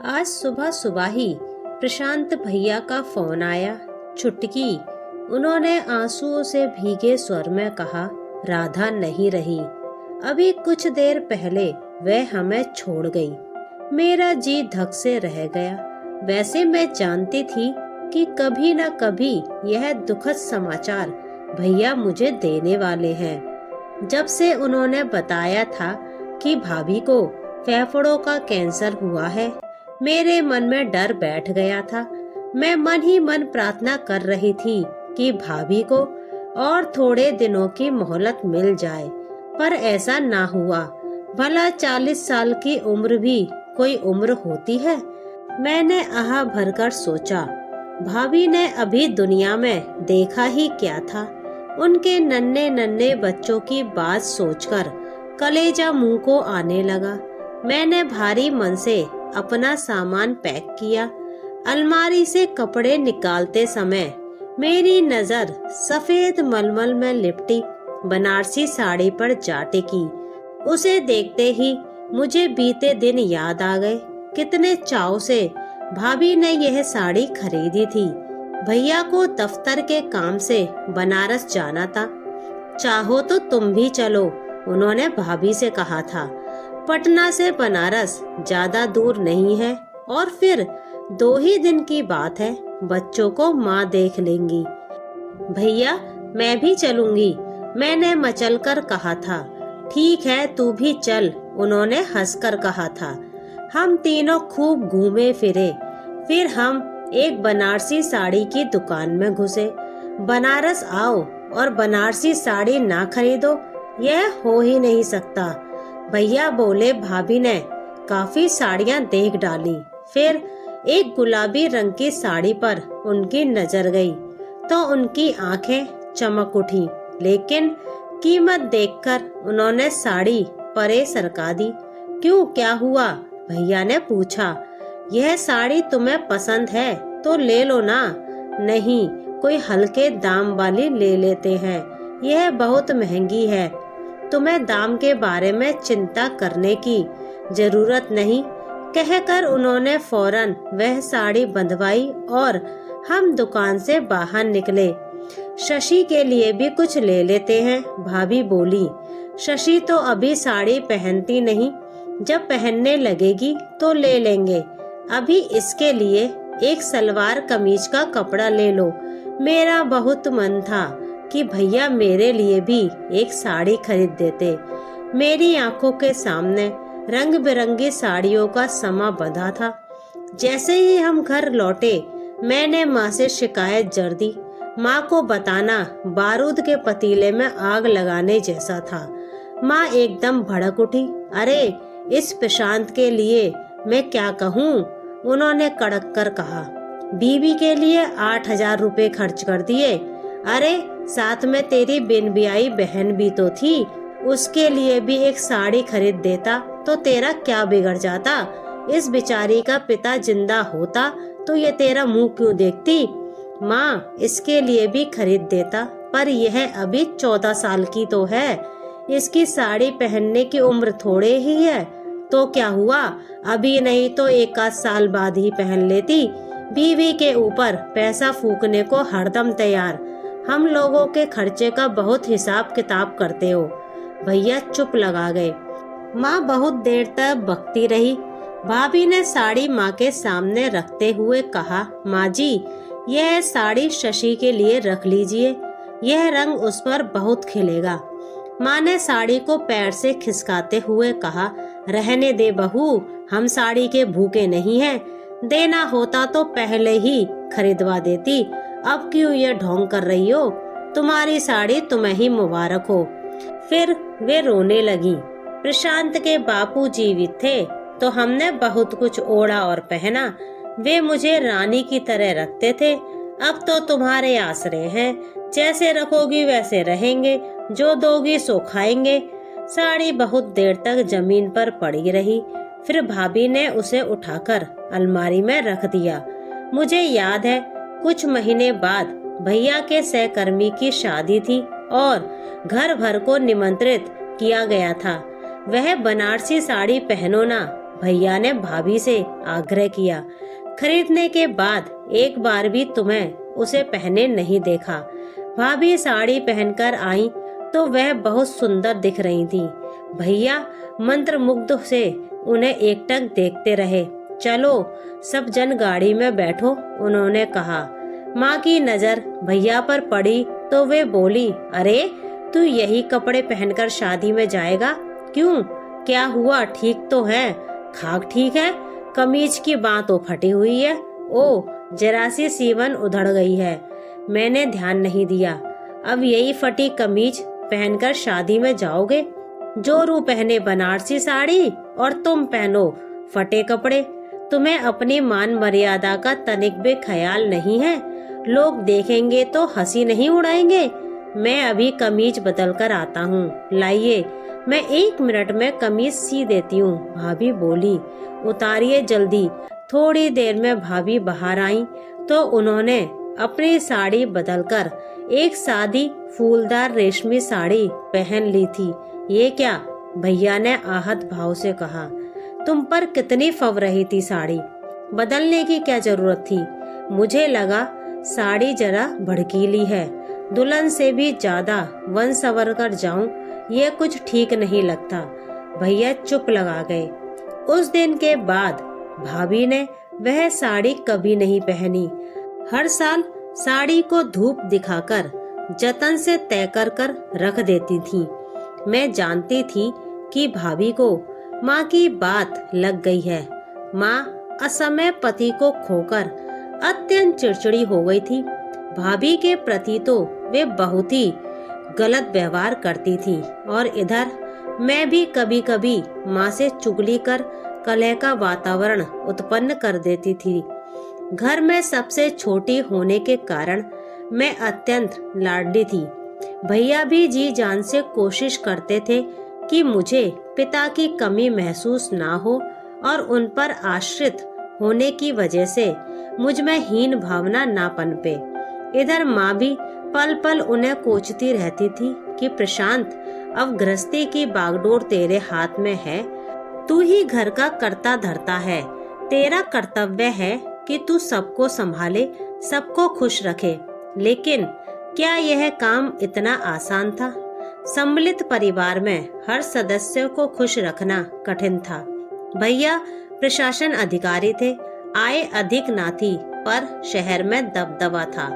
आज सुबह सुबह ही प्रशांत भैया का फोन आया। छुटकी। उन्होंने आंसुओं से भीगे स्वर में कहा, राधा नहीं रही। अभी कुछ देर पहले वह हमें छोड़ गई। मेरा जी धक से रह गया। वैसे मैं जानती थी कि कभी न कभी यह दुखद समाचार भैया मुझे देने वाले हैं। जब से उन्होंने बताया था कि भाभी को फेफड़ों का कैंसर हुआ है, मेरे मन में डर बैठ गया था। मैं मन ही मन प्रार्थना कर रही थी कि भाभी को और थोड़े दिनों की मोहलत मिल जाए, पर ऐसा ना हुआ। भला 40 साल की उम्र भी कोई उम्र होती है? मैंने आह भरकर सोचा, भाभी ने अभी दुनिया में देखा ही क्या था। उनके नन्हे नन्हे बच्चों की बात सोचकर कलेजा मुंह को आने लगा। मैंने भारी मन से अपना सामान पैक किया। अलमारी से कपड़े निकालते समय मेरी नजर सफेद मलमल में लिपटी बनारसी साड़ी पर जा टिकी। उसे देखते ही मुझे बीते दिन याद आ गए। कितने चाव से भाभी ने यह साड़ी खरीदी थी। भैया को दफ्तर के काम से बनारस जाना था। चाहो तो तुम भी चलो, उन्होंने भाभी से कहा था। पटना से बनारस ज्यादा दूर नहीं है और फिर 2 ही दिन की बात है। बच्चों को माँ देख लेंगी। भैया मैं भी चलूंगी, मैंने मचलकर कहा था। ठीक है तू भी चल, उन्होंने हंसकर कहा था। हम तीनों खूब घूमे फिरे। फिर हम एक बनारसी साड़ी की दुकान में घुसे। बनारस आओ और बनारसी साड़ी ना खरीदो, यह हो ही नहीं सकता। भैया बोले, भाभी ने काफी साड़ियां देख डाली। फिर एक गुलाबी रंग की साड़ी पर उनकी नजर गई तो उनकी आंखें चमक उठी, लेकिन कीमत देखकर उन्होंने साड़ी परे सरका दी। क्यों, क्या हुआ? भैया ने पूछा। यह साड़ी तुम्हें पसंद है तो ले लो ना। नहीं, कोई हल्के दाम वाली ले लेते हैं, यह बहुत महंगी है। तुम्हें दाम के बारे में चिंता करने की जरूरत नहीं, कहकर उन्होंने फौरन वह साड़ी बंधवाई और हम दुकान से बाहर निकले। शशि के लिए भी कुछ ले लेते हैं, भाभी बोली। शशि तो अभी साड़ी पहनती नहीं, जब पहनने लगेगी तो ले लेंगे। अभी इसके लिए एक सलवार कमीज का कपड़ा ले लो। मेरा बहुत मन था कि भैया मेरे लिए भी एक साड़ी खरीद देते। मेरी आंखों के सामने रंग बिरंगी साड़ियों का समा बंधा था। जैसे ही हम घर लौटे, मैंने माँ से शिकायत जड़ दी। माँ को बताना बारूद के पतीले में आग लगाने जैसा था। माँ एकदम भड़क उठी। अरे इस प्रशांत के लिए मैं क्या कहूँ, उन्होंने कड़क कर कहा। बीवी के लिए 8,000 रुपए खर्च कर दिए। अरे साथ में तेरी बिन ब्याही बहन भी तो थी, उसके लिए भी एक साड़ी खरीद देता तो तेरा क्या बिगड़ जाता? इस बेचारी का पिता जिंदा होता तो ये तेरा मुंह क्यों देखती? माँ इसके लिए भी खरीद देता, पर यह अभी 14 साल की तो है, इसकी साड़ी पहनने की उम्र थोड़े ही है। तो क्या हुआ, अभी नहीं तो 1 साल बाद ही पहन लेती। बीवी के ऊपर पैसा फूकने को हरदम तैयार। हम लोगों के खर्चे का बहुत हिसाब किताब करते हो। भैया चुप लगा गए। माँ बहुत देर तक बकती रही। भाभी ने साड़ी माँ के सामने रखते हुए कहा, माँ जी यह साड़ी शशि के लिए रख लीजिए, यह रंग उस पर बहुत खिलेगा। माँ ने साड़ी को पैर से खिसकाते हुए कहा, रहने दे बहू, हम साड़ी के भूखे नहीं हैं। देना होता तो पहले ही खरीदवा देती, अब क्यों ये ढोंग कर रही हो? तुम्हारी साड़ी तुम्हें ही मुबारक हो। फिर वे रोने लगी। प्रशांत के बापू जीवित थे तो हमने बहुत कुछ ओढ़ा और पहना। वे मुझे रानी की तरह रखते थे। अब तो तुम्हारे आसरे हैं, जैसे रखोगी वैसे रहेंगे, जो दोगी सो खाएंगे। साड़ी बहुत देर तक जमीन पर पड़ी रही। फिर भाभी ने उसे उठाकर अलमारी में रख दिया। मुझे याद है कुछ महीने बाद भैया के सहकर्मी की शादी थी और घर भर को निमंत्रित किया गया था। वह बनारसी साड़ी पहनो ना, भैया ने भाभी से आग्रह किया। खरीदने के बाद एक बार भी तुम्हें उसे पहने नहीं देखा। भाभी साड़ी पहनकर आई तो वह बहुत सुंदर दिख रही थी। भैया मंत्रमुग्ध से उन्हें एकटक देखते रहे। चलो सब जन गाड़ी में बैठो, उन्होंने कहा। माँ की नजर भैया पर पड़ी तो वे बोली, अरे तू यही कपड़े पहनकर शादी में जाएगा? क्यों, क्या हुआ? ठीक तो है? खाक ठीक है? कमीज की बाँ तो फटी हुई है। ओ, जरा सी सीवन उधड़ गई है, मैंने ध्यान नहीं दिया। अब यही फटी कमीज पहनकर शादी में जाओगे? जोरू पहने बनारसी साड़ी और तुम पहनो फटे कपड़े। तुम्हें अपनी मान मर्यादा का तनिक भी ख्याल नहीं है। लोग देखेंगे तो हंसी नहीं उड़ाएंगे। मैं अभी कमीज बदल कर आता हूँ, लाइए, मैं 1 मिनट में कमीज सी देती हूँ, भाभी बोली। उतारिए जल्दी। थोड़ी देर में भाभी बाहर आई तो उन्होंने अपनी साड़ी बदलकर एक सादी फूलदार रेशमी साड़ी पहन ली थी। ये क्या? भैया ने आहत भाव से कहा। तुम पर कितनी फव रही थी साड़ी, बदलने की क्या जरूरत थी? मुझे लगा साड़ी जरा भड़कीली है, दुल्हन से भी ज्यादा वन संवर कर जाऊं, ये कुछ ठीक नहीं लगता। भैया चुप लगा गए। उस दिन के बाद भाभी ने वह साड़ी कभी नहीं पहनी। हर साल साड़ी को धूप दिखाकर जतन से तय कर कर रख देती थी। मैं जानती थी कि भाभी को माँ की बात लग गई है। माँ असमय पति को खोकर अत्यंत चिड़चिड़ी हो गई थी। भाभी के प्रति तो वे बहुत ही गलत व्यवहार करती थी और इधर मैं भी कभी कभी माँ से चुगली कर कलह का वातावरण उत्पन्न कर देती थी। घर में सबसे छोटी होने के कारण मैं अत्यंत लाडली थी। भैया भी जी जान से कोशिश करते थे कि मुझे पिता की कमी महसूस ना हो और उन पर आश्रित होने की वजह से मुझ में हीन भावना ना पनपे। इधर माँ भी पल पल उन्हें कोचती रहती थी कि प्रशांत, अब गृहस्थी की बागडोर तेरे हाथ में है, तू ही घर का कर्ता धर्ता है, तेरा कर्तव्य है कि तू सबको संभाले, सबको खुश रखे। लेकिन क्या यह काम इतना आसान था? सम्मिलित परिवार में हर सदस्य को खुश रखना कठिन था। भैया प्रशासन अधिकारी थे, आय अधिक ना थी, पर शहर में दबदबा था।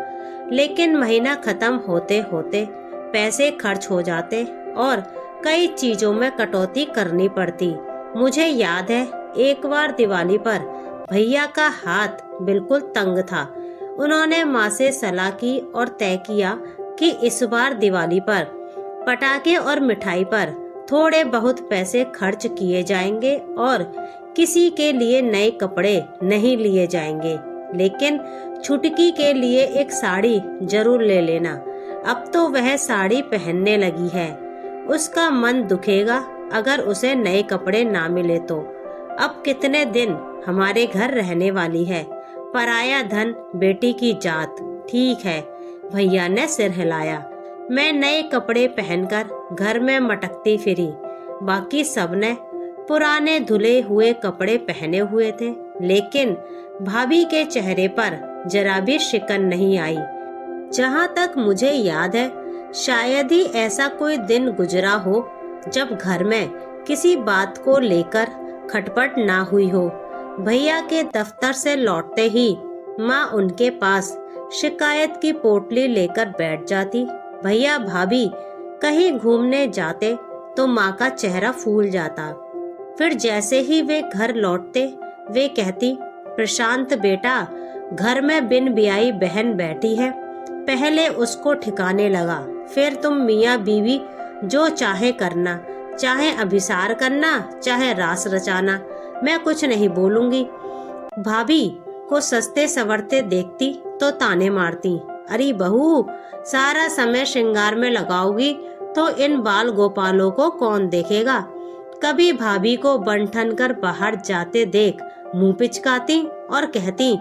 लेकिन महीना खत्म होते होते पैसे खर्च हो जाते और कई चीजों में कटौती करनी पड़ती। मुझे याद है एक बार दिवाली पर भैया का हाथ बिल्कुल तंग था। उन्होंने माँ से सलाह की और तय किया कि इस बार दिवाली पर पटाखे और मिठाई पर थोड़े बहुत पैसे खर्च किए जाएंगे और किसी के लिए नए कपड़े नहीं लिए जाएंगे, लेकिन छुटकी के लिए एक साड़ी जरूर ले लेना। अब तो वह साड़ी पहनने लगी है, उसका मन दुखेगा अगर उसे नए कपड़े ना मिले तो। अब कितने दिन हमारे घर रहने वाली है, पराया धन बेटी की जात। ठीक है, भैया ने सिर हिलाया। मैं नए कपड़े पहनकर घर में मटकती फिरी। बाकी सबने पुराने धुले हुए कपड़े पहने हुए थे, लेकिन भाभी के चेहरे पर जरा भी शिकन नहीं आई। जहाँ तक मुझे याद है, शायद ही ऐसा कोई दिन गुजरा हो जब घर में किसी बात को लेकर खटपट ना हुई हो। भैया के दफ्तर से लौटते ही माँ उनके पास शिकायत की पोटली लेकर बैठ जाती। भैया भाभी कहीं घूमने जाते तो माँ का चेहरा फूल जाता। फिर जैसे ही वे घर लौटते वे कहती, प्रशांत बेटा, घर में बिन ब्याई बहन बैठी है, पहले उसको ठिकाने लगा, फिर तुम मियाँ बीवी जो चाहे करना, चाहे अभिसार करना, चाहे रास रचाना, मैं कुछ नहीं बोलूंगी। भाभी को सस्ते सवरते देखती तो ताने मारती, अरे बहू, सारा समय श्रृंगार में लगाओगी तो इन बाल गोपालों को कौन देखेगा। कभी भाभी को बंठन कर बाहर जाते देख मुंह पिचकाती और कहती,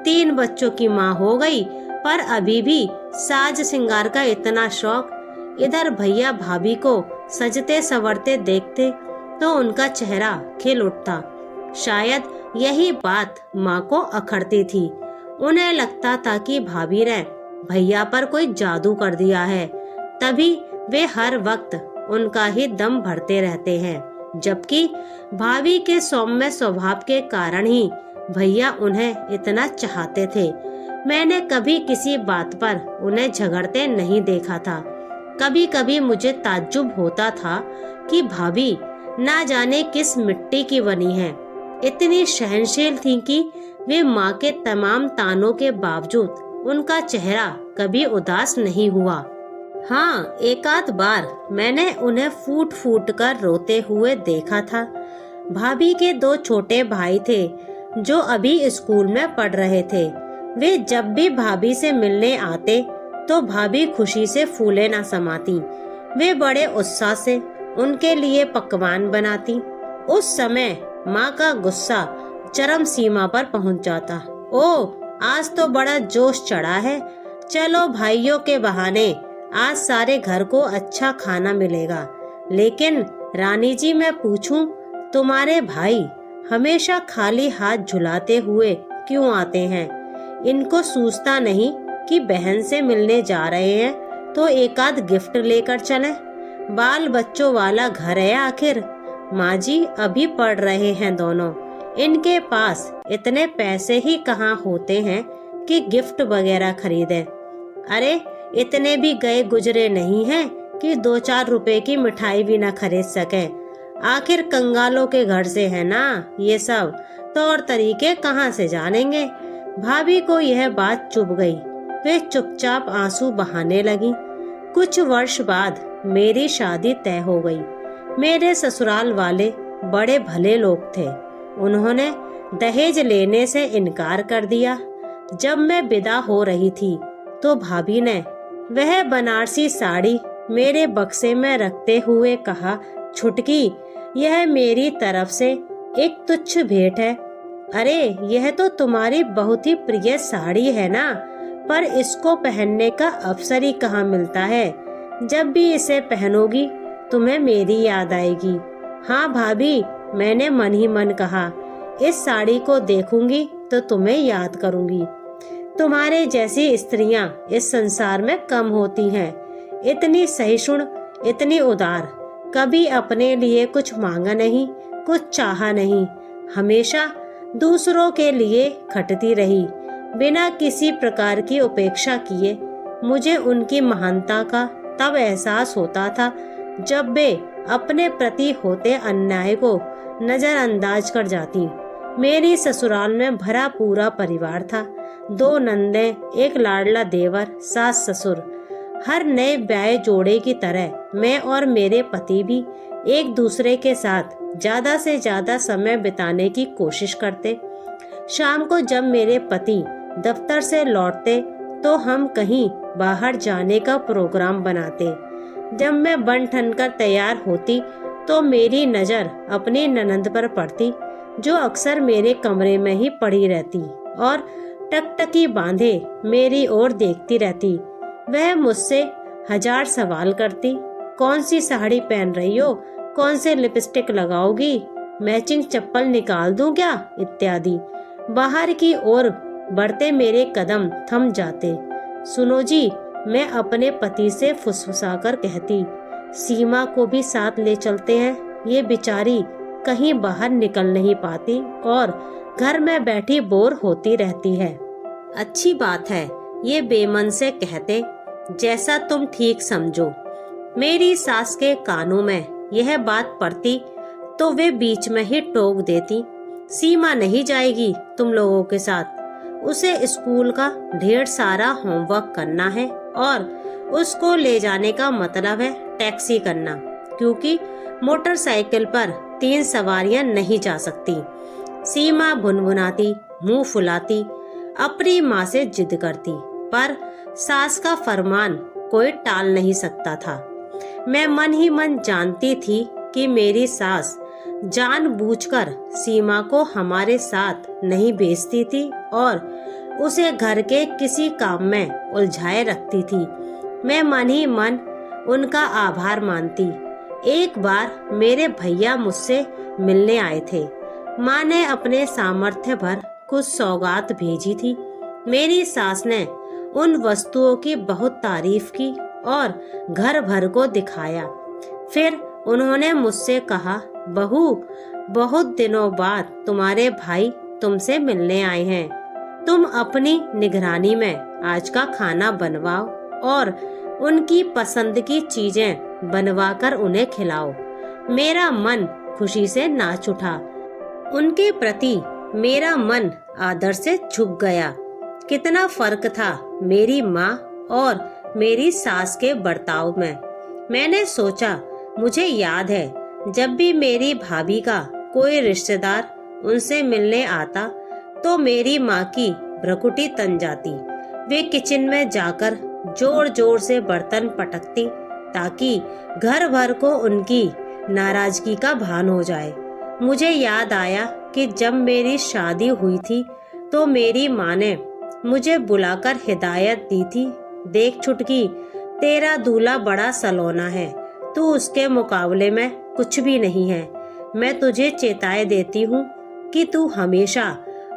3 बच्चों की माँ हो गई पर अभी भी साज सिंगार का इतना शौक। इधर भैया भाभी को सजते संवरते देखते तो उनका चेहरा खिल उठता शायद यही बात माँ को अखरती थी। उन्हें लगता था कि भाभी ने भैया पर कोई जादू कर दिया है, तभी वे हर वक्त उनका ही दम भरते रहते हैं। जबकि भाभी के सौम्य स्वभाव के कारण ही भैया उन्हें इतना चाहते थे। मैंने कभी किसी बात पर उन्हें झगड़ते नहीं देखा था। कभी कभी मुझे ताज्जुब होता था कि भाभी ना जाने किस मिट्टी की बनी है। इतनी सहनशील थी कि वे माँ के तमाम तानों के बावजूद उनका चेहरा कभी उदास नहीं हुआ। हाँ, एक आध बार मैंने उन्हें फूट फूट कर रोते हुए देखा था। भाभी के 2 छोटे भाई थे जो अभी स्कूल में पढ़ रहे थे। वे जब भी भाभी से मिलने आते तो भाभी खुशी से फूले न समाती। वे बड़े उत्साह से उनके लिए पकवान बनाती। उस समय माँ का गुस्सा चरम सीमा पर पहुँच जाता। ओह, आज तो बड़ा जोश चढ़ा है, चलो भाइयों के बहाने आज सारे घर को अच्छा खाना मिलेगा। लेकिन रानी जी, मैं पूछूं, तुम्हारे भाई हमेशा खाली हाथ झुलाते हुए क्यों आते हैं? इनको सूझता नहीं कि बहन से मिलने जा रहे हैं तो एक आध गिफ्ट लेकर चलें। बाल बच्चों वाला घर है आखिर। माँ जी अभी पढ़ रहे हैं दोनों, इनके पास इतने पैसे ही कहाँ होते हैं कि गिफ्ट वगैरह खरीदें। अरे इतने भी गए गुजरे नहीं हैं कि 2-4 रुपए की मिठाई भी न खरीद सके। आखिर कंगालों के घर से है ना ये सब, तौर तरीके कहाँ से जानेंगे। भाभी को यह बात चुभ गई। वे चुपचाप आंसू बहाने लगी। कुछ वर्ष बाद मेरी शादी तय हो गई। मेरे ससुराल वाले बड़े भले लोग थे। उन्होंने दहेज लेने से इनकार कर दिया। जब मैं विदा हो रही थी तो भाभी ने वह बनारसी साड़ी मेरे बक्से में रखते हुए कहा, छुटकी, यह मेरी तरफ से एक तुच्छ भेंट है। अरे यह तो तुम्हारी बहुत ही प्रिय साड़ी है ना, पर इसको पहनने का अवसर ही कहाँ मिलता है। जब भी इसे पहनोगी तुम्हें मेरी याद आएगी। हाँ भाभी, मैंने मन ही मन कहा, इस साड़ी को देखूंगी तो तुम्हें याद करूंगी। तुम्हारे जैसी स्त्रियां इस संसार में कम होती हैं। इतनी सहिष्णु, इतनी उदार, कभी अपने लिए कुछ मांगा नहीं, कुछ चाहा नहीं, हमेशा दूसरों के लिए खटती रही, बिना किसी प्रकार की उपेक्षा किए। मुझे उनकी महानता का तब एहसास होता था जब वे अपने प्रति होते अन्याय को नजरअंदाज कर जाती। मेरी ससुराल में भरा पूरा परिवार था। 2 नंदे, एक लाडला देवर, सास ससुर। हर नए ब्याहे जोड़े की तरह मैं और मेरे पति भी एक दूसरे के साथ ज्यादा से ज्यादा समय बिताने की कोशिश करते। शाम को जब मेरे पति दफ्तर से लौटते तो हम कहीं बाहर जाने का प्रोग्राम बनाते। जब मैं बन ठन कर तैयार होती तो मेरी नजर अपनी ननंद पर पड़ती, जो अक्सर मेरे कमरे में ही पड़ी रहती और टकटकी बांधे मेरी ओर देखती रहती। वह मुझसे 1000 सवाल करती। कौन सी साड़ी पहन रही हो, कौन से लिपस्टिक लगाओगी, मैचिंग चप्पल निकाल दूं क्या, इत्यादि। बाहर की ओर बढ़ते मेरे कदम थम जाते। सुनो जी, मैं अपने पति से फुसफुसाकर कहती, सीमा को भी साथ ले चलते हैं। ये बेचारी कहीं बाहर निकल नहीं पाती और घर में बैठी बोर होती रहती है। अच्छी बात है, ये बेमन से कहते, जैसा तुम ठीक समझो। मेरी सास के कानों में यह बात पड़ती तो वे बीच में ही टोक देती, सीमा नहीं जाएगी तुम लोगों के साथ। उसे स्कूल का ढेर सारा होमवर्क करना है और उसको ले जाने का मतलब है टैक्सी करना, क्योंकि मोटरसाइकिल पर 3 सवारियां नहीं जा सकती। सीमा भुनभुनाती, मुंह फुलाती, अपनी माँ से जिद करती, पर सास का फरमान कोई टाल नहीं सकता था। मैं मन ही मन जानती थी कि मेरी सास जानबूझकर सीमा को हमारे साथ नहीं भेजती थी और उसे घर के किसी काम में उलझाए रखती थी। मैं मन ही मन उनका आभार मानती। एक बार मेरे भैया मुझसे मिलने आए थे। माँ ने अपने सामर्थ्य भर कुछ सौगात भेजी थी। मेरी सास ने उन वस्तुओं की बहुत तारीफ की और घर भर को दिखाया। फिर उन्होंने मुझसे कहा, बहू, बहुत दिनों बाद तुम्हारे भाई तुमसे मिलने आए हैं। तुम अपनी निगरानी में आज का खाना बनवाओ और उनकी पसंद की चीजें बनवाकर उन्हें खिलाओ। मेरा मन खुशी से नाच उठा। उनके प्रति मेरा मन आदर से झुक गया। कितना फर्क था मेरी माँ और मेरी सास के बर्ताव में। मैंने सोचा, मुझे याद है जब भी मेरी भाभी का कोई रिश्तेदार उनसे मिलने आता तो मेरी माँ की भ्रुकुटी तन जाती। वे किचन में जाकर जोर जोर से बर्तन पटकती ताकि घर भर को उनकी नाराजगी का भान हो जाए। मुझे याद आया कि जब मेरी शादी हुई थी तो मेरी माँ ने मुझे बुलाकर हिदायत दी थी, देख छुटकी, तेरा दूल्हा बड़ा सलोना है, तू उसके मुकाबले में कुछ भी नहीं है। मैं तुझे चेताए देती हूँ कि तू हमेशा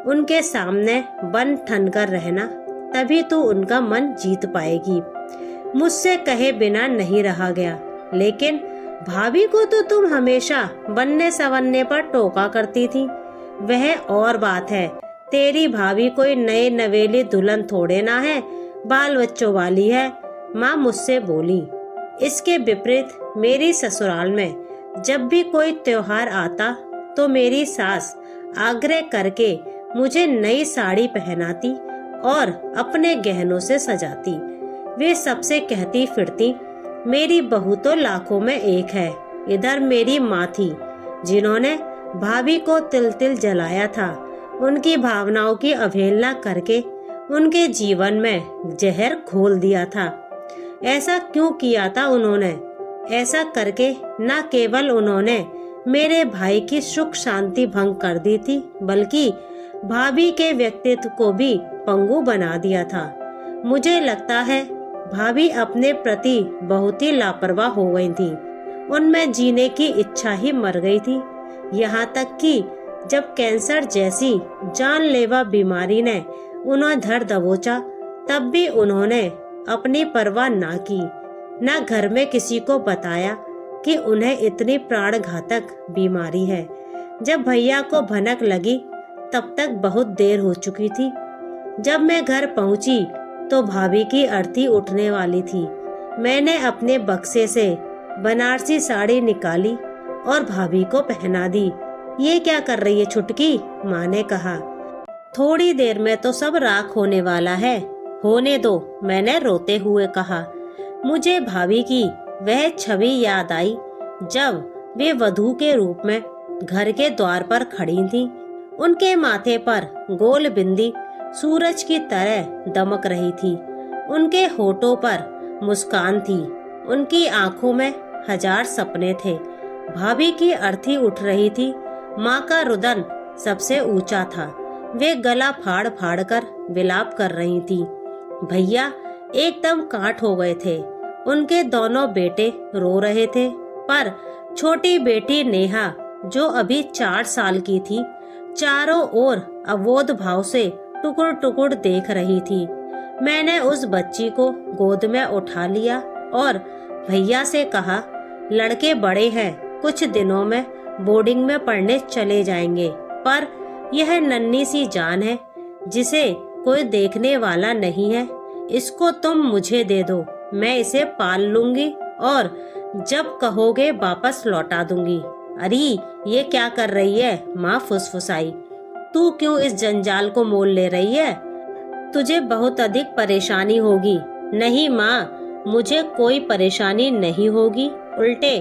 उनके सामने बन ठन कर रहना, तभी तू उनका मन जीत पाएगी। मुझसे कहे बिना नहीं रहा गया, लेकिन भाभी को तो तुम हमेशा बनने सवरने पर टोका करती थी। वह और बात है, तेरी भाभी कोई नए नवेली दुल्हन थोड़े ना है, बाल बच्चों वाली है, माँ मुझसे बोली। इसके विपरीत मेरी ससुराल में जब भी कोई त्योहार आता तो मेरी सास आग्रह करके मुझे नई साड़ी पहनाती और अपने गहनों से सजाती। वे सबसे कहती फिरती, मेरी बहू तो लाखों में एक है। इधर मेरी माँ थी जिन्होंने भाभी को तिल तिल जलाया था। उनकी भावनाओं की अवहेलना करके उनके जीवन में जहर घोल दिया था। ऐसा क्यों किया था उन्होंने? ऐसा करके न केवल उन्होंने मेरे भाई की सुख शांति भंग कर दी थी, बल्कि भाभी के व्यक्तित्व को भी पंगु बना दिया था। मुझे लगता है भाभी अपने प्रति बहुत ही लापरवाह हो गई थी। उनमें जीने की इच्छा ही मर गई थी। यहाँ तक कि जब कैंसर जैसी जानलेवा बीमारी ने उन्हें धर दबोचा, तब भी उन्होंने अपनी परवाह ना की, न घर में किसी को बताया कि उन्हें इतनी प्राणघातक बीमारी है। जब भैया को भनक लगी तब तक बहुत देर हो चुकी थी। जब मैं घर पहुंची तो भाभी की अर्थी उठने वाली थी। मैंने अपने बक्से से बनारसी साड़ी निकाली और भाभी को पहना दी। ये क्या कर रही है छुटकी? माँ ने कहा। थोड़ी देर में तो सब राख होने वाला है, होने दो, मैंने रोते हुए कहा। मुझे भाभी की वह छवि याद आई जब वे वधू के रूप में घर के द्वार पर खड़ी थीं। उनके माथे पर गोल बिंदी सूरज की तरह दमक रही थी। उनके होठों पर मुस्कान थी। उनकी आंखों में हजार सपने थे। भाभी की अर्थी उठ रही थी। माँ का रुदन सबसे ऊंचा था। वे गला फाड़ फाड़ कर विलाप कर रही थी। भैया एकदम काट हो गए थे। उनके दोनों बेटे रो रहे थे, पर छोटी बेटी नेहा, जो अभी 4 साल की थी, चारों ओर अबोध भाव से टुकुर टुकुर देख रही थी। मैंने उस बच्ची को गोद में उठा लिया और भैया से कहा, लड़के बड़े हैं, कुछ दिनों में बोर्डिंग में पढ़ने चले जाएंगे, पर यह नन्ही सी जान है जिसे कोई देखने वाला नहीं है। इसको तुम मुझे दे दो, मैं इसे पाल लूंगी और जब कहोगे वापस लौटा दूंगी। अरे ये क्या कर रही है? माँ फुसफुसाई। तू क्यों इस जंजाल को मोल ले रही है? तुझे बहुत अधिक परेशानी होगी। नहीं माँ, मुझे कोई परेशानी नहीं होगी। उल्टे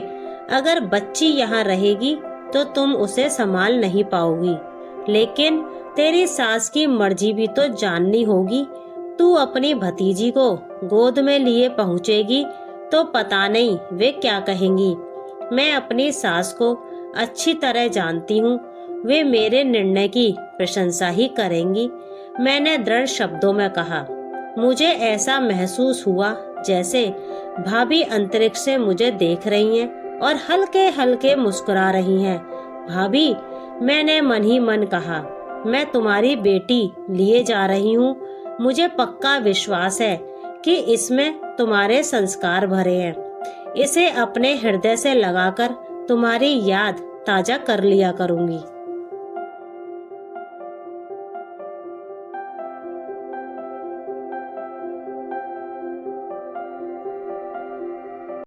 अगर बच्ची यहाँ रहेगी तो तुम उसे संभाल नहीं पाओगी। लेकिन तेरी सास की मर्जी भी तो जाननी होगी। तू अपनी भतीजी को गोद में लिए पहुँचेगी तो पता नहीं वे क्या कहेंगी। मैं अपनी सास को अच्छी तरह जानती हूँ। वे मेरे निर्णय की प्रशंसा ही करेंगी। मैंने दृढ़ शब्दों में कहा। मुझे ऐसा महसूस हुआ जैसे भाभी अंतरिक्ष से मुझे देख रही हैं और हल्के हल्के मुस्कुरा रही हैं। भाभी, मैंने मन ही मन कहा, मैं तुम्हारी बेटी लिए जा रही हूँ। मुझे पक्का विश्वास है कि इसमें तुम्हारे संस्कार भरे हैं। इसे अपने हृदय से लगाकर तुम्हारी याद ताजा कर लिया करूंगी।